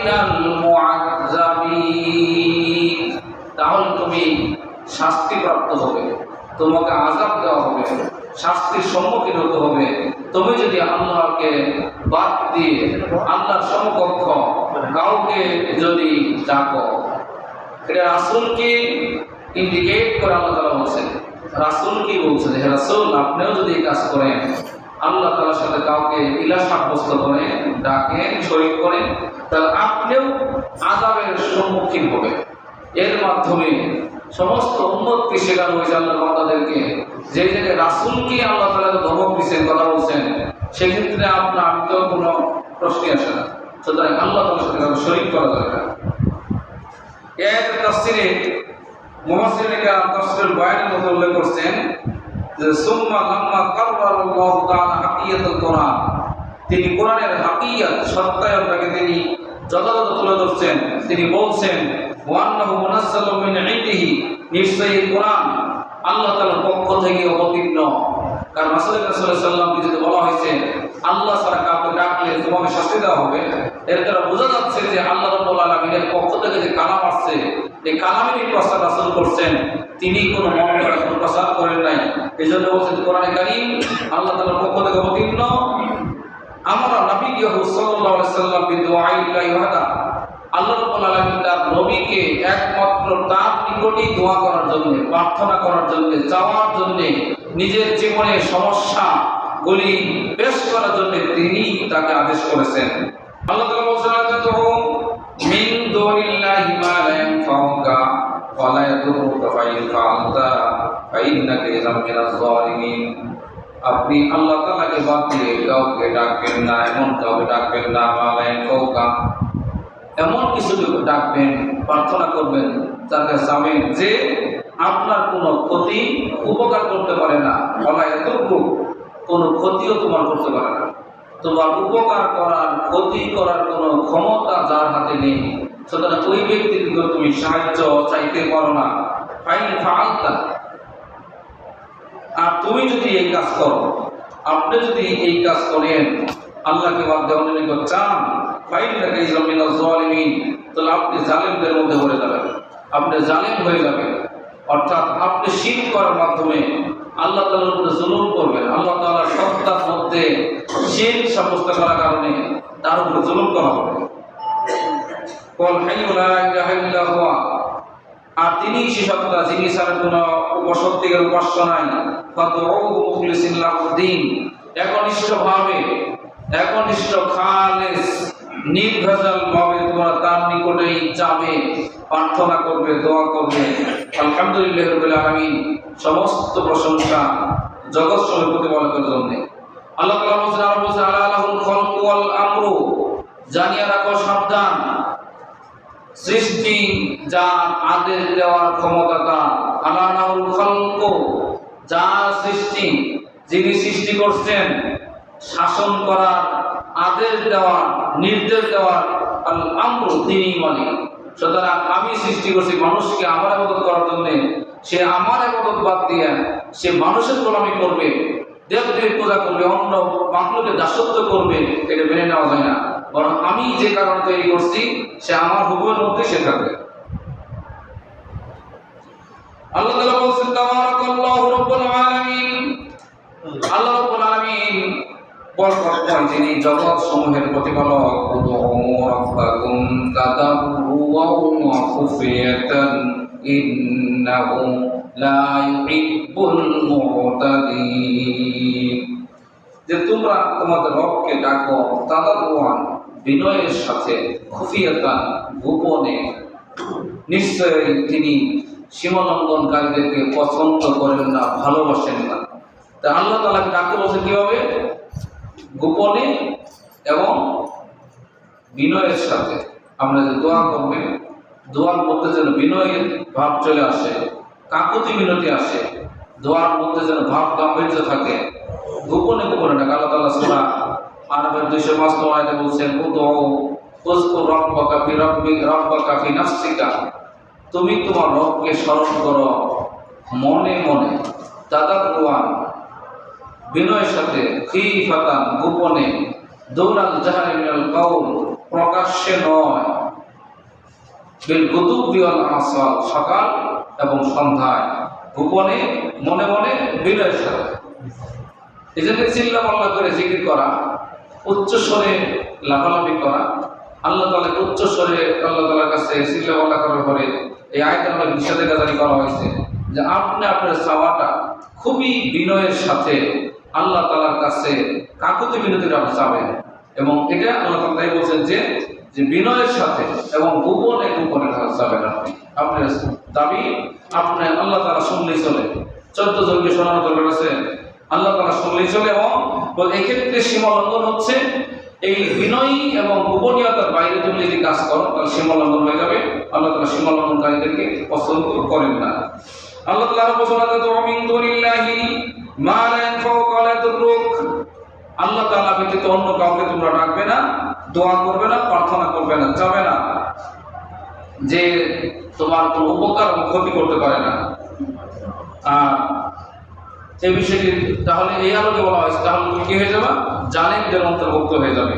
মিনাল মুআযযাবিন, তাহলে তুমি শাস্তিপ্রাপ্ত হবে, তোমাকে আযাব দেওয়া হবে, শাস্তির সম্মুখীন হতে হবে তুমি যদি আল্লাহকে বাদ দিয়ে আল্লাহর সমকক্ষ কাউকে যদি ডাকো। এটা রাসূলকে ইন্ডিকেট করে আল্লাহ তাআলা বলছেন, রাসূলকে বলছেন, হে রাসূল আপনিও যদি এই কাজ করেন, আল্লাহ তাআলার সাথে কাউকে ইলাহ সাব্যস্ত করে ডাকেন, শরীক করেন, তাহলে আপনিও আযাবের সম্মুখীন হবেন। এর মাধ্যমে সমস্ত উম্মতকে শেখানো হয়েছে আল্লাহ বান্দাদেরকে, যে জায়গায় রাসূলকে আল্লাহ তাআলা ধমক দিচ্ছেন, কথা বলছেন, সেক্ষেত্রে আপনার আমি তো কোনো প্রশ্নই আসে না। সুতরাং আল্লাহ তাআলার সাথে কাউকে শরীক করা দরকার। এর তাফসীরে মুফাসসিরিন তাফসীরুল বায়ানের মধ্যে উল্লেখ করছেন যে সুম্মা লাম্মা কাররারাল্লাহু তাআলা হাকিয়াতুল কোরআন, তিনি কোরআনের হাকিয়াত সত্যায়নটাকে তিনি যথাযথ তুলে ধরছেন। তিনি বলছেন ওয়ান্নাহু মুনাজ্জালুম মিন ইনদিহি, নিশ্চয়ই কোরআন আল্লাহ তাআলার পক্ষ থেকে অবতীর্ণ। কারণ রাসূলুল্লাহ সাল্লাল্লাহু আলাইহি ওয়াসাল্লামকে যদি বলা হয়েছে আল্লাহ ছাড়া কাউকে ডাকলে তোমাকে শাস্তি দেওয়া হবে, এর দ্বারা বোঝা যাচ্ছে যে আল্লাহ রাব্বুল আলামিনের পক্ষ থেকে যে কালাম আসছে, এই কালামেরই প্রচার রাসূল করছেন, তিনি কোনো মহামের প্রচার করেন নাই। এই জন্য বলছেন কোরআনে কারীম আল্লাহ তাআলার পক্ষ থেকে অবতীর্ণ। আমরা নবী সাল্লাল্লাহু আলাইহি ওয়াসাল্লাম বিদুআইল্লাহি ওয়াহদা, আল্লাহ রাব্বুল আলামিন তার নবীকে একমাত্র তার নিকটই দোয়া করার জন্য, প্রার্থনা করার জন্য, চাওয়ার জন্য, নিজের জীবনের সমস্যাগুলি পেশ করার জন্য তিনি তাকে আদেশ করেছেন। আল্লাহ তাআলা বলেছেন মিন দুনিল্লাহি মা লা ইয়ানফাউকা ওয়া লা ইয়াদুররুকা ফাইন ফাআলতা ফাইন্নাকা ইযা মিনাজ যালিমিন। আপনি আল্লাহ তাআলাকে বাদ দিয়ে কাউকে ডাকবেন না, এমন কাউকে ডাকবেন না, মা লা ইয়ানফাউকা, এমন কিছু ডাকবেন, প্রার্থনা করবেন, তার কাছে যাবেন যে আপনার কোনো ক্ষতি উপকার করতে পারে না, বলা এতটুকু কোনো ক্ষতিও তোমার করতে পারে না। তোমার উপকার করার, ক্ষতি করার কোনো ক্ষমতা যার হাতে নেই, সুতরাং ওই ব্যক্তির নিকট তুমি সাহায্য চাইতে পারো না। ফাইন ফাআলতা, আর তুমি যদি এই কাজ করো, আপনি যদি এই কাজ করেন, আল্লাহকে বাদ দিয়ে অন্যের নিকট চান, ফাইন্নাকা ইযা মিনাজ যালিমিন, তাহলে আপনি জালেমদের মধ্যে পড়ে যাবেন, আপনি জালেম হয়ে যাবেন। অর্থাৎ আপনি শিরক করার মাধ্যমে আল্লাহ তাআলার উপরে জুলুম করবেন, আল্লাহ তাআলার সত্তার মধ্যে শিরক সাব্যস্ত করার কারণে তার উপরে জুলুম করা হবে। কুল হাইয়্যু লা ইলাহা ইল্লা হুয়া, আর তিনি সে সত্তা যিনি ছাড়া কোনো সত্যিকার উপাস্য নাই। ফাদউহু মুখলিসিন লাহুদ্দিন, একনিষ্ঠভাবে, একনিষ্ঠ খালেস নির্ভেজাল ভাবে তোমরা তার নিকটেই যাবে, প্রার্থনা করবে, দোয়া করবে। আলহামদুলিল্লাহি রাব্বিল আলামিন, সমস্ত প্রশংসা জগৎ সমূহের প্রতিপালকের জন্য। আল্লাহ তাআলা বলেছেন, আর বলেছেন আলা লাহুল খালকু ওয়াল আমরু, জানিয়ে রাখো, সাবধান, সৃষ্টি যার আদেশ দেওয়ার ক্ষমতা তার। আলা লাহুল খালকু, যার সৃষ্টি, যিনি সৃষ্টি করছেন, শাসন করার, আদেশ দেওয়ার, নির্দেশ দেওয়ার, আল আমরু, তিনি মালিক। সুতরাং আমি সৃষ্টি করছি মানুষকে আমার ইবাদত করার জন্য, সে আমার ইবাদত বাদ দিয়ে সে মানুষের গোলামি করবে, দেবদেবীর পূজা করবে, অন্য মাখলুকের দাসত্ব করবে, এটা মেনে নেওয়া যায় না। বরং আমি যে কারণ তৈরি করছি সে আমার হুকুমের মধ্যে সে থাকবে। আল্লাহ তাআলা বলেছেন তাবারাকাল্লাহু রাব্বুল আলামিন, আল্লাহ রাব্বুল আলামিন বরকতময়, যিনি জগৎ সমূহের প্রতিপালক। রাব্বাকুম তাদাররুআন ওয়া খুফিয়াতান ইন্নাহু লা ইউহিব্বুল মু'তাদিন, যে তোমরা তোমাদের রবকে ডাকো তাদাররুআন, বিনয়ের সাথে, খুফিয়াতান, গোপনে, নিশ্চয়ই তিনি সীমালঙ্ঘনকারীদেরকে পছন্দ করেন না, ভালোবাসেন না। তা আল্লাহ তাআলাকে ডাকতে বলছে কিভাবে? গোপনে এবং বিনয়ের সাথে। আমরা যে দোয়া করবেন, দোয়ার মধ্যে যেন বিনয়ের ভাব চলে আসে, কাকুতি মিনতি আসে, দোয়ার মধ্যে যেন ভাব গাম্ভীর্য থাকে। গোপনে গোপনে ডাকা। আল্লাহ তাআলা সূরা আনামের 205 নম্বর আয়াতে বলছেন, উযকুর রাব্বাকা ফি নাফসিকা, তুমি তোমার রবকে স্মরণ করো মনে মনে, তাদাররুআন, বিনয়ের সাথে, খিফাতান, গোপনে, দুনাল জাহরি মিনাল কাউল, প্রকাশ্যে নয়, বিল গুদুবি ওয়াল আসাল, সকাল এবং সন্ধ্যায়, গোপনে মনে মনে বিনয়ের সাথে। এই জন্য চিল্লা পাল্লা করে জিকির করা, উচ্চ স্বরে লাফালাফি করা, আল্লাহ তাআলাকে উচ্চ স্বরে আল্লাহ তাআলার কাছে চিল্লা পাল্লা করার পরে এই আয়াতের মধ্যে নিষেধাজ্ঞা করা হয়েছে যে আপনি আপনার চাওয়াটা খুবই বিনয়ের সাথে আল্লাহ তাআলার কাছে কাকুতি মিনতির আপনি চাবেন। এবং এটা আল্লাহ তাআলা বলছেন যে বিনয়ের সাথে এবং গোপনে গোপনে চাবেন। আপনার দাবি আপনি আল্লাহ তাআলা শুনলেই চলে। 14 জনকে শোনানো দরকার আছে, আল্লাহ তাআলা শুনলেই চলে। এবং এক্ষেত্রে সীমা লঙ্ঘন হচ্ছে এই বিনয়ী এবং গোপনীয়তার বাইরে তুমি যদি কাজ করো তাহলে সীমা লঙ্ঘন হয়ে যাবে। আল্লাহ তাআলা সীমা লঙ্ঘনকারীদেরকে পছন্দ করেন না। আল্লাহ তাআলা আল্লাহ তাআলা ব্যতীত অন্য কাউকে তোমরা ডাকবে না, দোয়া করবে না, প্রার্থনা করবে না, চাবে না যে তোমার কোনো উপকার এবং ক্ষতি করতে পারে না। আর এই বিষয়টি তাহলে এই আলোকে বলা হয়েছে, তাহলে কি হয়ে যাবে? জালেমদের অন্তর্ভুক্ত হয়ে যাবে।